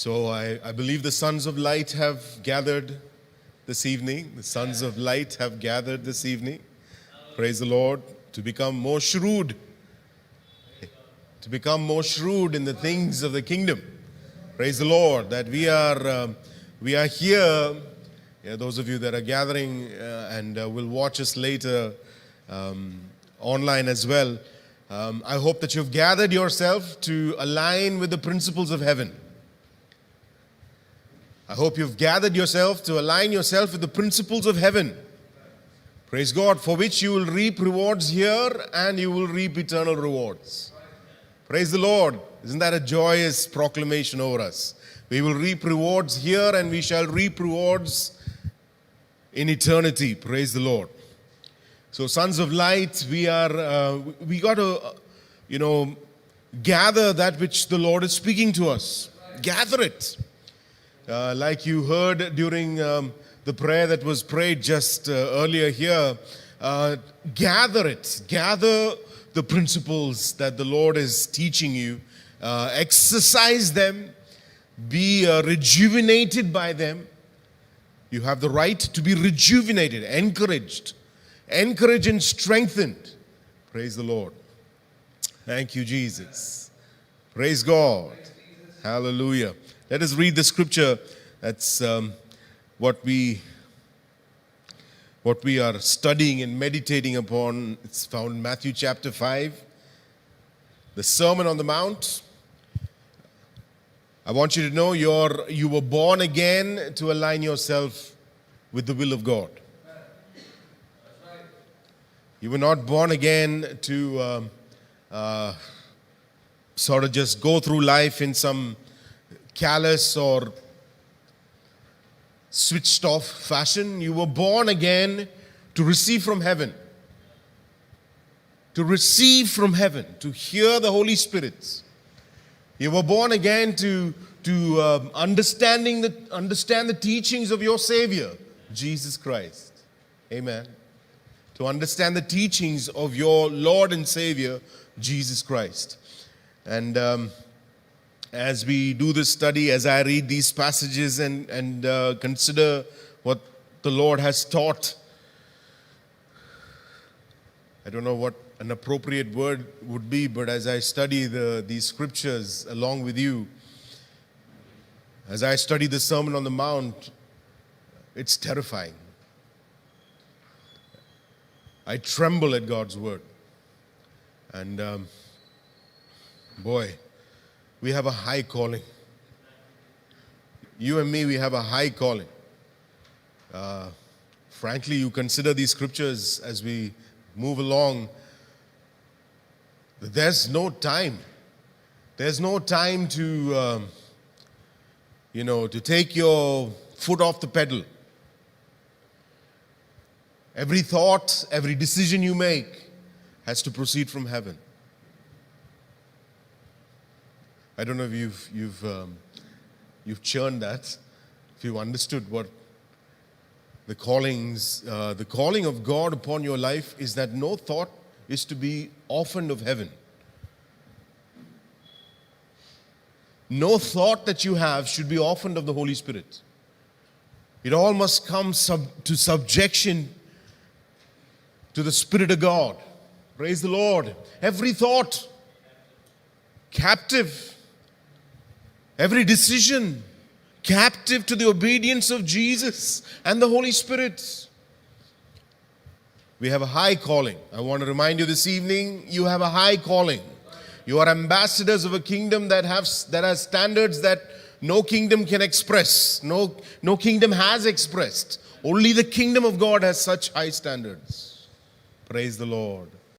So I believe the sons of light have gathered this evening. The sons of light have gathered this evening. Praise the Lord. To become more shrewd. To become more shrewd in the things of the kingdom. Praise the Lord. That we are here. Yeah, those of you that are gathering and will watch us later online as well. I hope that you've gathered yourself to align with the principles of heaven. I hope you've gathered yourself to align yourself with the principles of heaven. Praise God, for which you will reap rewards here and you will reap eternal rewards. Praise the Lord. Isn't that a joyous proclamation over us? We will reap rewards here and we shall reap rewards in eternity. Praise the Lord. So, sons of light, we got to, gather that which the Lord is speaking to us. Gather it. Like you heard during the prayer that was prayed just earlier here, gather it. Gather the principles that the Lord is teaching you. Exercise them. Be rejuvenated by them. You have the right to be rejuvenated, encouraged and strengthened. Praise the Lord. Thank you, Jesus. Praise God. Hallelujah. Let us read the scripture. That's what we are studying and meditating upon. It's found in Matthew chapter 5, the Sermon on the Mount. I want you to know you were born again to align yourself with the will of God. You were not born again to sort of just go through life in some callous or switched off fashion. You were born again to receive from heaven. To receive from heaven, to hear the Holy Spirit. You were born again to understand the teachings of your Savior, Jesus Christ. Amen. To understand the teachings of your Lord and Savior, Jesus Christ. And as we do this study, as I read these passages and consider what the Lord has taught, I don't know what an appropriate word would be, but as I study these scriptures along with you, as I study the Sermon on the Mount, it's terrifying. I tremble at God's word. And boy, we have a high calling. You and me, we have a high calling. Frankly, you consider these scriptures as we move along. There's no time. There's no time to, to take your foot off the pedal. Every thought, every decision you make has to proceed from heaven. I don't know if you've churned that, if you've understood what the calling of God upon your life is, that no thought is to be orphaned of heaven. No thought that you have should be orphaned of the Holy Spirit. It all must come to subjection to the Spirit of God. Praise the Lord. Every thought captive. Every decision captive to the obedience of Jesus and the Holy Spirit. We have a high calling. I want to remind you this evening, you have a high calling. You are ambassadors of a kingdom that has standards that no kingdom can express. No kingdom has expressed. Only the kingdom of God has such high standards. Praise the Lord.